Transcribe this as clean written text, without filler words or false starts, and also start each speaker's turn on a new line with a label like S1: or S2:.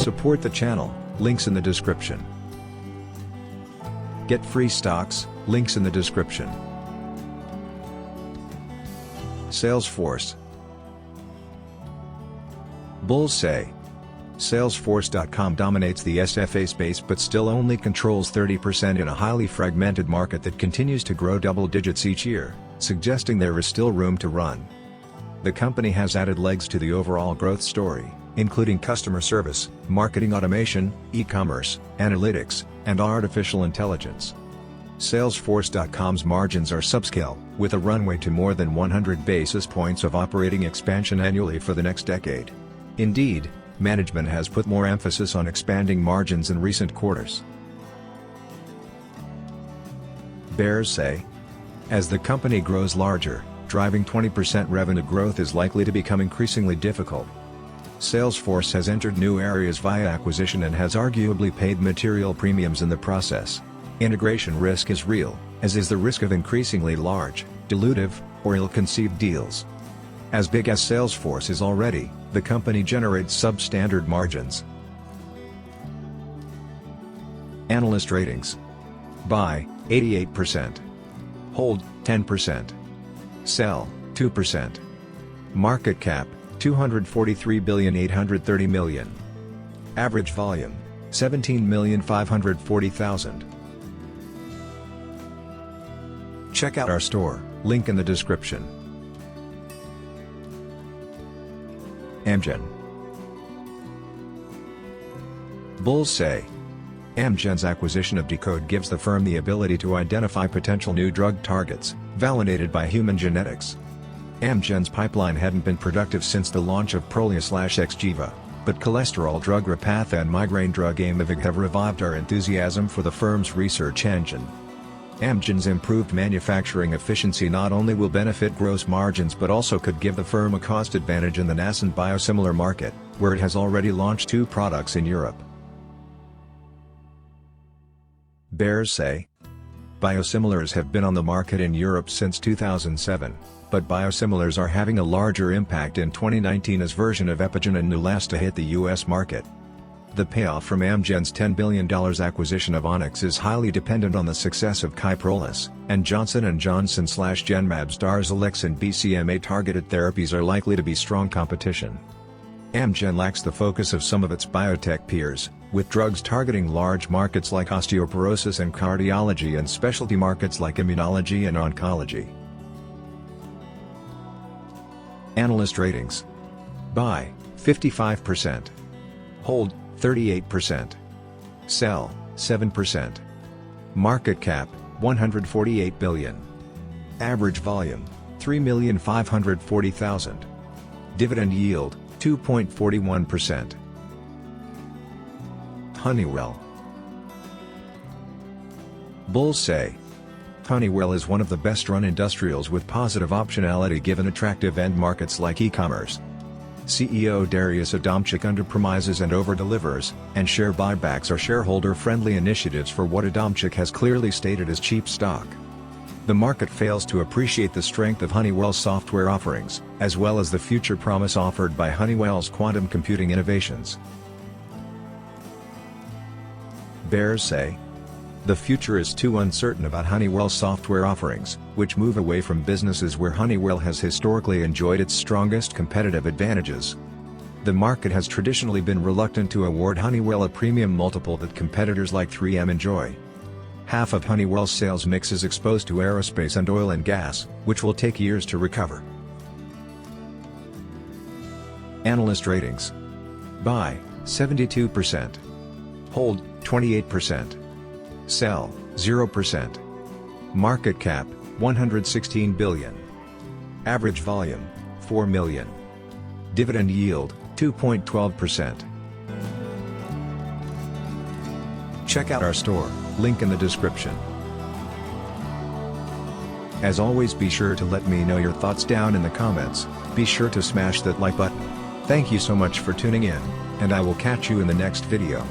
S1: Support the channel, links in the description. Get free stocks, links in the description. Salesforce. Bulls say. Salesforce.com dominates the SFA space but still only controls 30% in a highly fragmented market that continues to grow double digits each year, suggesting there is still room to run. The company has added legs to the overall growth story, including customer service, marketing automation, e-commerce, analytics, and artificial intelligence. Salesforce.com's margins are subscale, with a runway to more than 100 basis points of operating expansion annually for the next decade. Indeed, management has put more emphasis on expanding margins in recent quarters. Bears say. As the company grows larger, driving 20% revenue growth is likely to become increasingly difficult. Salesforce has entered new areas via acquisition and has arguably paid material premiums in the process. Integration risk is real, as is the risk of increasingly large, dilutive, or ill-conceived deals. As big as Salesforce is already, the company generates substandard margins. Analyst ratings. Buy, 88%. Hold, 10%. Sell, 2%. Market cap, $243.830 billion. Average volume, 17,540,000. Check out our store, link in the description. Amgen. Bulls say. Amgen's acquisition of Decode gives the firm the ability to identify potential new drug targets, validated by human genetics. Amgen's pipeline hadn't been productive since the launch of Prolia/Xgeva, but cholesterol drug Repatha and migraine drug Aimovig have revived our enthusiasm for the firm's research engine. Amgen's improved manufacturing efficiency not only will benefit gross margins but also could give the firm a cost advantage in the nascent biosimilar market, where it has already launched 2 products in Europe. Bears say. Biosimilars have been on the market in Europe since 2007, but biosimilars are having a larger impact in 2019 as version of Epigen and Neulasta hit the US market. The payoff from Amgen's $10 billion acquisition of Onyx is highly dependent on the success of Kyprolis, and Johnson & Johnson/Genmab's Darzalex and BCMA-targeted therapies are likely to be strong competition. Amgen lacks the focus of some of its biotech peers, with drugs targeting large markets like osteoporosis and cardiology and specialty markets like immunology and oncology. Analyst ratings. Buy, 55%. Hold, 38%. Sell, 7%. Market cap, $148 billion. Average volume, 3,540,000. Dividend yield, 2.41%. Honeywell. Bulls say. Honeywell is one of the best-run industrials with positive optionality given attractive end markets like e-commerce. CEO Darius Adamczyk underpromises and over-delivers, and share buybacks are shareholder-friendly initiatives for what Adamczyk has clearly stated as cheap stock. The market fails to appreciate the strength of Honeywell's software offerings, as well as the future promise offered by Honeywell's quantum computing innovations. Bears say. The future is too uncertain about Honeywell's software offerings, which move away from businesses where Honeywell has historically enjoyed its strongest competitive advantages. The market has traditionally been reluctant to award Honeywell a premium multiple that competitors like 3M enjoy. Half of Honeywell's sales mix is exposed to aerospace and oil and gas, which will take years to recover. Analyst ratings. Buy, 72%. Hold, 28%. Sell, 0%. Market cap, $116 billion. Average volume, 4 million. Dividend yield, 2.12%. Check out our store, link in the description. As always, be sure to let me know your thoughts down in the comments. Be sure to smash that like button. Thank you so much for tuning in, and I will catch you in the next video.